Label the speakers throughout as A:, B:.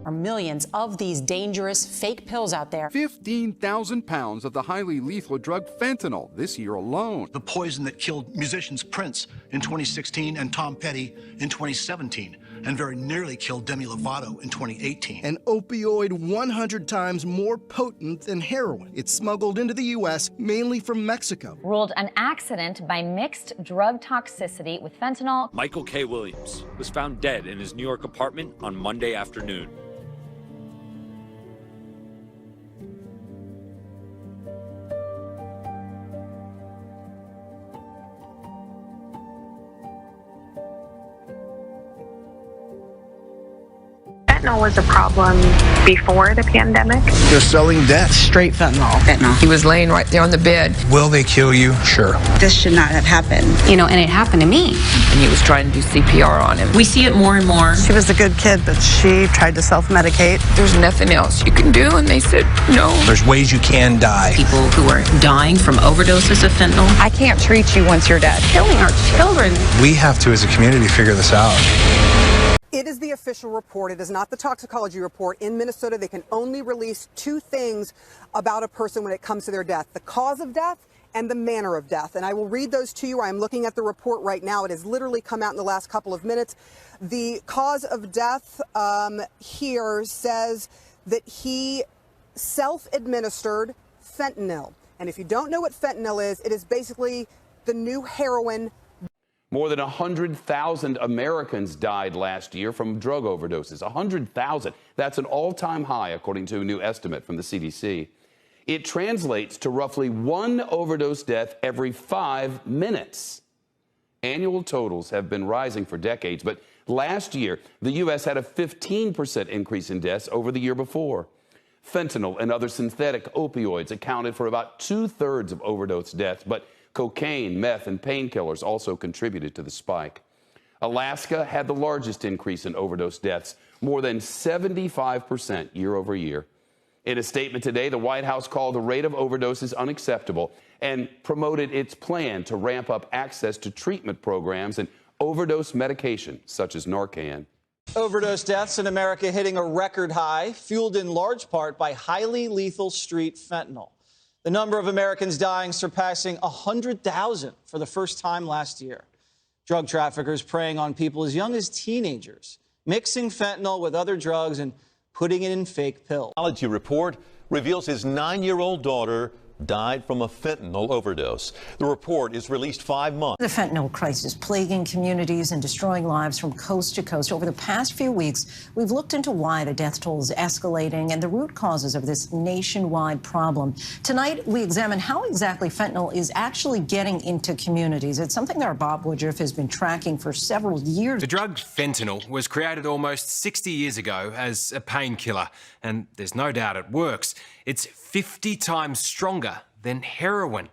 A: Are millions of these dangerous fake pills out there.
B: 15,000 pounds of the highly lethal drug fentanyl this year alone.
C: The poison that killed musicians Prince in 2016 and Tom Petty in 2017, and very nearly killed Demi Lovato in 2018.
D: An opioid 100 times more potent than heroin. It's smuggled into the U.S. mainly from Mexico.
E: Ruled an accident by mixed drug toxicity with fentanyl.
F: Michael K. Williams was found dead in his New York apartment on Monday afternoon.
G: Fentanyl was a problem before the pandemic.
H: They're selling death.
I: Straight fentanyl. He was laying right there on the bed.
H: Will they kill you? Sure.
J: This should not have happened.
K: You know, and it happened to me.
I: And he was trying to do CPR on him.
K: We see it more and more.
L: She was a good kid, but she tried to self-medicate.
I: There's nothing else you can do, and they said no.
H: There's ways you can die.
K: People who are dying from overdoses of fentanyl.
J: I can't treat you once you're dead.
K: Killing our children.
H: We have to, as a community, figure this out.
M: It is the official report. It is not the toxicology report. In Minnesota, they can only release two things about a person when it comes to their death: the cause of death and the manner of death. And I will read those to you. I am looking at the report right now. It has literally come out in the last couple of minutes. The cause of death here says that he self-administered fentanyl. And if you don't know what fentanyl is, it is basically the new heroin.
N: More than 100,000 Americans died last year from drug overdoses. 100,000. That's an all-time high, according to a new estimate from the CDC. It translates to roughly one overdose death every 5 minutes. Annual totals have been rising for decades, but last year, the U.S. had a 15% increase in deaths over the year before. Fentanyl and other synthetic opioids accounted for about 2/3 of overdose deaths, but cocaine, meth, and painkillers also contributed to the spike. Alaska had the largest increase in overdose deaths, more than 75% year over year. In a statement today, the White House called the rate of overdoses unacceptable and promoted its plan to ramp up access to treatment programs and overdose medication, such as Narcan.
O: Overdose deaths in America hitting a record high, fueled in large part by highly lethal street fentanyl. The number of Americans dying surpassing 100,000 for the first time last year. Drug traffickers preying on people as young as teenagers, mixing fentanyl with other drugs and putting it in fake pills.
P: A pathology report reveals his 9-year-old daughter died from a fentanyl overdose. The report is released 5 months.
A: The fentanyl crisis plaguing communities and destroying lives from coast to coast. Over the past few weeks, we've looked into why the death toll is escalating and the root causes of this nationwide problem. Tonight, we examine how exactly fentanyl is actually getting into communities. It's something that our Bob Woodruff has been tracking for several years.
Q: The drug fentanyl was created almost 60 years ago as a painkiller, and there's no doubt it works. It's 50 times stronger than heroin.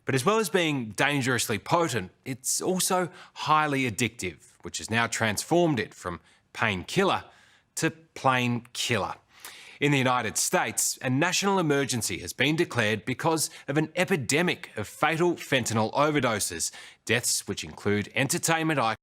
Q: But as well as being dangerously potent, it's also highly addictive, which has now transformed it from painkiller to plain killer. In the United States, a national emergency has been declared because of an epidemic of fatal fentanyl overdoses, deaths which include entertainment icons.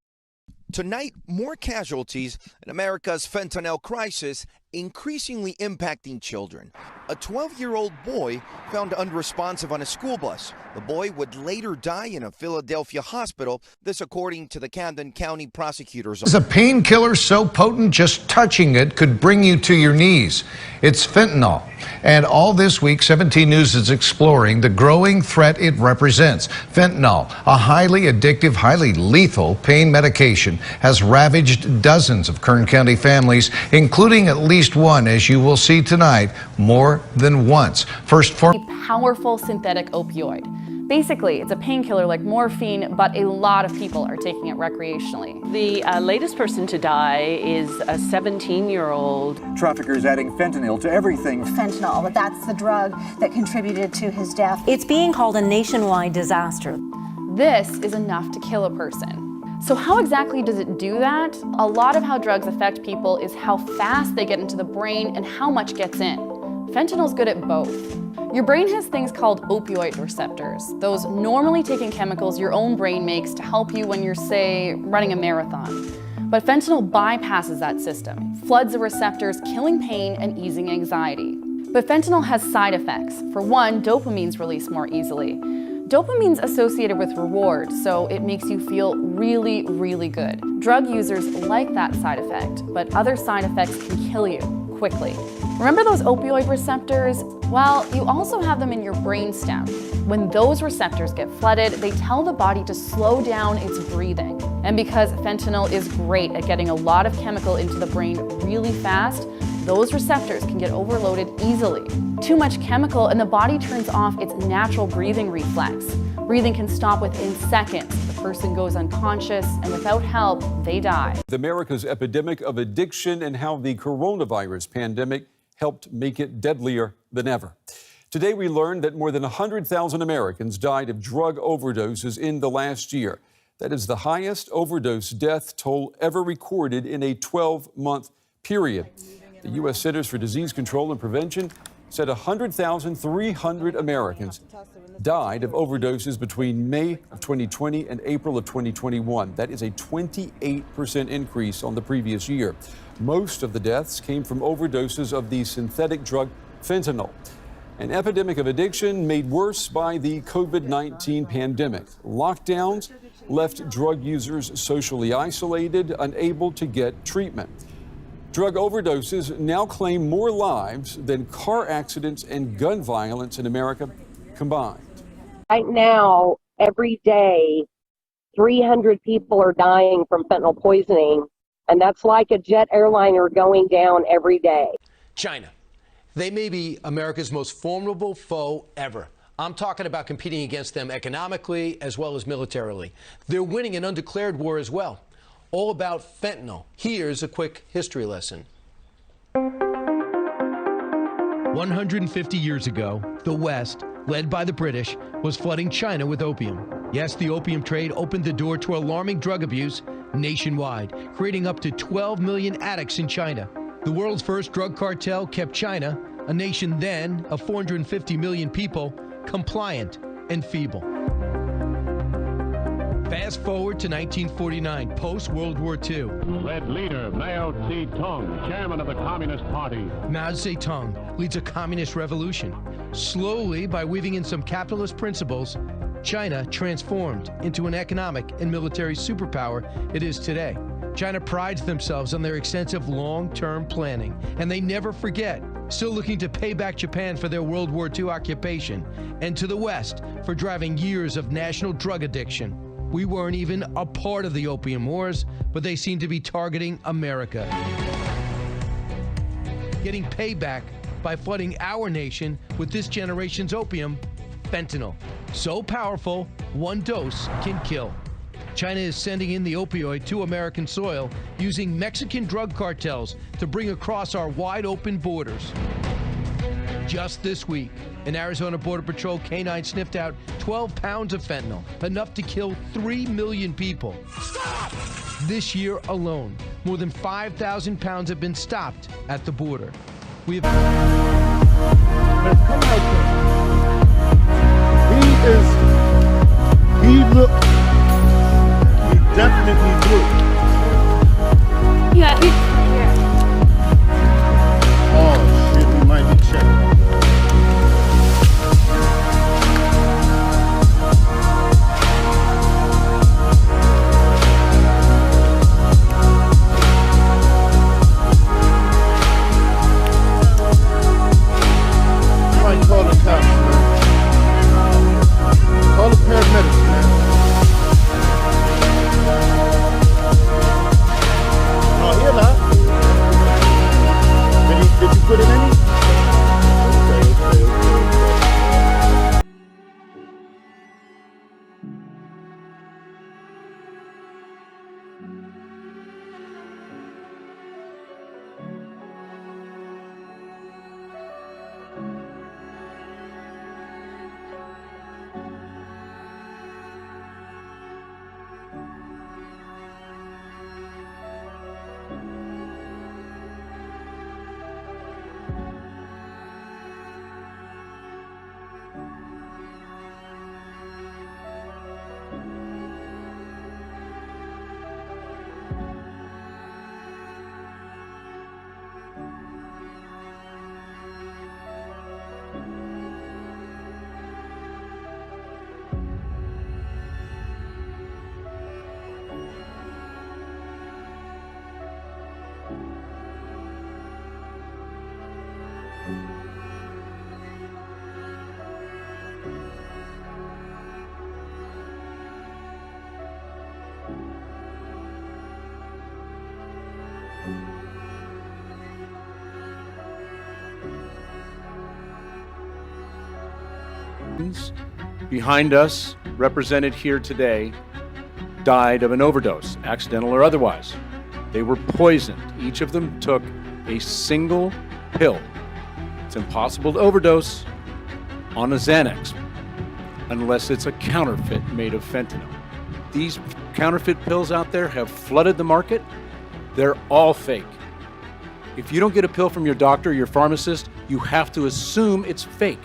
R: Tonight, more casualties in America's fentanyl crisis, increasingly impacting children. A 12-year-old boy found unresponsive on a school bus. The boy would later die in a Philadelphia hospital, this according to the Camden County prosecutor's office.
S: It's a painkiller so potent just touching it could bring you to your knees. It's fentanyl. And all this week, 17 News is exploring the growing threat it represents. Fentanyl, a highly addictive, highly lethal pain medication, has ravaged dozens of Kern County families, including at least one, as you will see tonight, more than once. First, for
T: a powerful synthetic opioid. Basically, it's a painkiller like morphine, but a lot of people are taking it recreationally.
U: The latest person to die is a 17-year-old.
V: Traffickers adding fentanyl to everything.
W: Fentanyl, but that's the drug that contributed to his death.
X: It's being called a nationwide disaster.
T: This is enough to kill a person. So how exactly does it do that? A lot of how drugs affect people is how fast they get into the brain and how much gets in. Fentanyl's good at both. Your brain has things called opioid receptors, those normally taken chemicals your own brain makes to help you when you're, say, running a marathon. But fentanyl bypasses that system, floods the receptors, killing pain and easing anxiety. But fentanyl has side effects. For one, dopamine's released more easily. Dopamine's associated with reward, so it makes you feel really, really good. Drug users like that side effect, but other side effects can kill you quickly. Remember those opioid receptors? Well, you also have them in your brainstem. When those receptors get flooded, they tell the body to slow down its breathing. And because fentanyl is great at getting a lot of chemical into the brain really fast, those receptors can get overloaded easily. Too much chemical and the body turns off its natural breathing reflex. Breathing can stop within seconds. The person goes unconscious, and without help, they die.
B: America's epidemic of addiction and how the coronavirus pandemic helped make it deadlier than ever. Today, we learned that more than 100,000 Americans died of drug overdoses in the last year. That is the highest overdose death toll ever recorded in a 12-month period. The U.S. Centers for Disease Control and Prevention said 100,300 Americans died of overdoses between May of 2020 and April of 2021. That is a 28% increase on the previous year. Most of the deaths came from overdoses of the synthetic drug fentanyl. An epidemic of addiction made worse by the COVID-19 pandemic. Lockdowns left drug users socially isolated, unable to get treatment. Drug overdoses now claim more lives than car accidents and gun violence in America combined.
C: Right now, every day, 300 people are dying from fentanyl poisoning, and that's like a jet airliner going down every day.
D: China. They may be America's most formidable foe ever. I'm talking about competing against them economically as well as militarily. They're winning an undeclared war as well. All about fentanyl. Here's a quick history lesson.
E: 150 years ago, the West, led by the British, was flooding China with opium. Yes, the opium trade opened the door to alarming drug abuse nationwide, creating up to 12 million addicts in China. The world's first drug cartel kept China, a nation then of 450 million people, compliant and feeble. Fast forward to 1949, post-World War II.
Y: Led leader Mao Zedong, chairman of the Communist Party.
E: Mao Zedong leads a communist revolution. Slowly, by weaving in some capitalist principles, China transformed into an economic and military superpower it is today. China prides themselves on their extensive long-term planning, and they never forget, still looking to pay back Japan for their World War II occupation, and to the West for driving years of national drug addiction. We weren't even a part of the opium wars, but they seem to be targeting America. Getting payback by flooding our nation with this generation's opium, fentanyl. So powerful, one dose can kill. China is sending in the opioid to American soil using Mexican drug cartels to bring across our wide-open borders. Just this week, an Arizona Border Patrol K-9 sniffed out 12 pounds of fentanyl, enough to kill 3 million people. Stop! This year alone, more than 5,000 pounds have been stopped at the border. We have...
Y: He definitely blew.
T: Yeah,
Y: Oh shit, we might be checking. Might call the cops.
F: Behind us, represented here today, died of an overdose, accidental or otherwise. They were poisoned. Each of them took a single pill. It's impossible to overdose on a Xanax unless it's a counterfeit made of fentanyl. These counterfeit pills out there have flooded the market. They're all fake. If you don't get a pill from your doctor or your pharmacist, you have to assume it's fake.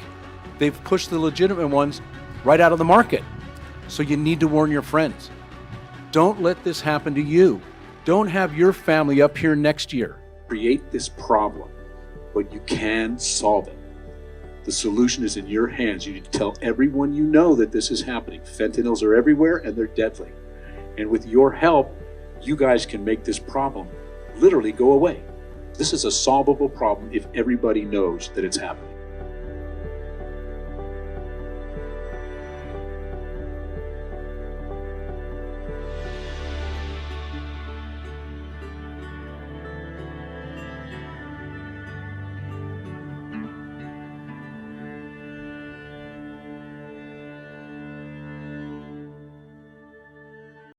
F: They've pushed the legitimate ones right out of the market. So you need to warn your friends. Don't let this happen to you. Don't have your family up here next year.
G: Create this problem, but you can solve it. The solution is in your hands. You need to tell everyone you know that this is happening. Fentanyls are everywhere and they're deadly. And with your help, you guys can make this problem literally go away. This is a solvable problem if everybody knows that it's happening.